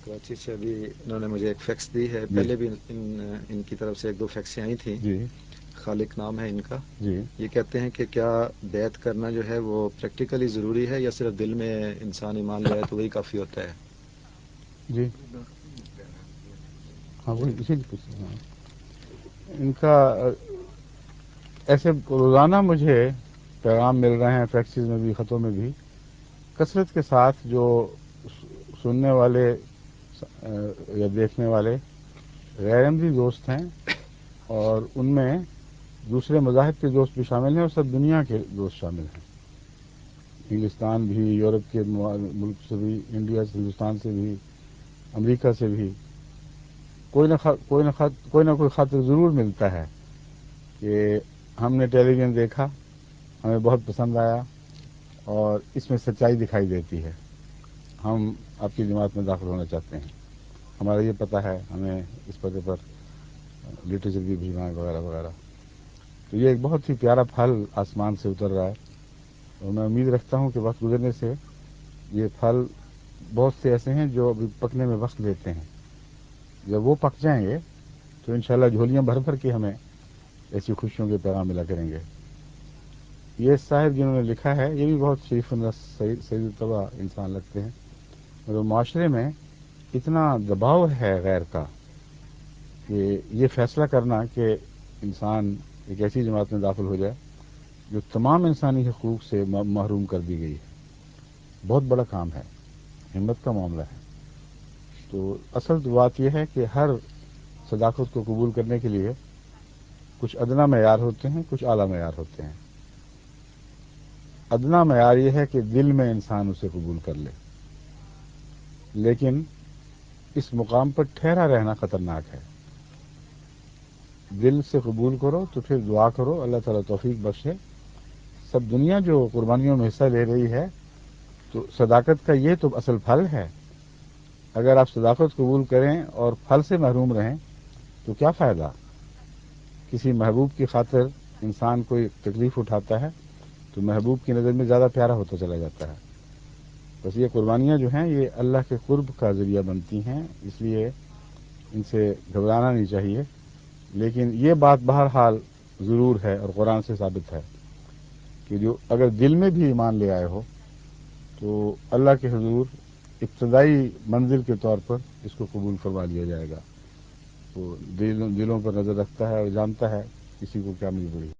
کراچی سے ابھی انہوں نے مجھے ایک فیکس دی ہے. جی پہلے بھی ان کی طرف سے ایک دو فیکسیں آئی تھیں. جی خالق نام ہے ان کا. جی یہ کہتے ہیں کہ کیا بیعت کرنا جو ہے وہ پریکٹیکلی ضروری ہے یا صرف دل میں انسان ایمان لے آئے تو وہی کافی ہوتا ہے؟ جی ہاں وہی اسی لیے پوچھ رہا ہوں. ان کا ایسے روزانہ مجھے پیغام مل رہے ہیں، فیکسز میں بھی، خطوں میں بھی، کثرت کے ساتھ جو سننے والے یا دیکھنے والے غیر عمدی دوست ہیں، اور ان میں دوسرے مذاہب کے دوست بھی شامل ہیں اور سب دنیا کے دوست شامل ہیں. انگلستان بھی، یورپ کے ملک سے بھی، انڈیا سے، ہندوستان سے بھی، امریکہ سے بھی کوئی نہ کوئی خط ضرور ملتا ہے کہ ہم نے ٹیلی ویژن دیکھا، ہمیں بہت پسند آیا اور اس میں سچائی دکھائی دیتی ہے، ہم آپ کی جماعت میں داخل ہونا چاہتے ہیں، ہمارا یہ پتہ ہے، ہمیں اس پتے پر لٹریچر بھی بھیجنا ہے وغیرہ وغیرہ. تو یہ ایک بہت ہی پیارا پھل آسمان سے اتر رہا ہے، اور میں امید رکھتا ہوں کہ وقت گزرنے سے یہ پھل بہت سے ایسے ہیں جو ابھی پکنے میں وقت لیتے ہیں. جب وہ پک جائیں گے تو انشاءاللہ جھولیاں بھر بھر کے ہمیں ایسی خوشیوں کے پیغام ملا کریں گے. یہ صاحب جنہوں نے لکھا ہے یہ بھی بہت شریف سید الطبع انسان لگتے ہیں، اور معاشرے میں اتنا دباؤ ہے غیر کا کہ یہ فیصلہ کرنا کہ انسان ایک ایسی جماعت میں داخل ہو جائے جو تمام انسانی حقوق سے محروم کر دی گئی ہے، بہت بڑا کام ہے، ہمت کا معاملہ ہے. تو اصل بات یہ ہے کہ ہر صداقت کو قبول کرنے کے لیے کچھ ادنا معیار ہوتے ہیں، کچھ اعلیٰ معیار ہوتے ہیں. ادنا معیار یہ ہے کہ دل میں انسان اسے قبول کر لے، لیکن اس مقام پر ٹھہرا رہنا خطرناک ہے. دل سے قبول کرو تو پھر دعا کرو اللہ تعالیٰ توفیق بخشے. سب دنیا جو قربانیوں میں حصہ لے رہی ہے تو صداقت کا یہ تو اصل پھل ہے. اگر آپ صداقت قبول کریں اور پھل سے محروم رہیں تو کیا فائدہ؟ کسی محبوب کی خاطر انسان کوئی تکلیف اٹھاتا ہے تو محبوب کی نظر میں زیادہ پیارا ہوتا چلا جاتا ہے. بس یہ قربانیاں جو ہیں یہ اللہ کے قرب کا ذریعہ بنتی ہیں، اس لیے ان سے گھبرانا نہیں چاہیے. لیکن یہ بات بہرحال ضرور ہے اور قرآن سے ثابت ہے کہ جو اگر دل میں بھی ایمان لے آئے ہو تو اللہ کے حضور ابتدائی منزل کے طور پر اس کو قبول فرما لیا جائے گا. وہ دلوں پر نظر رکھتا ہے اور جانتا ہے کسی کو کیا مجبوری ہے.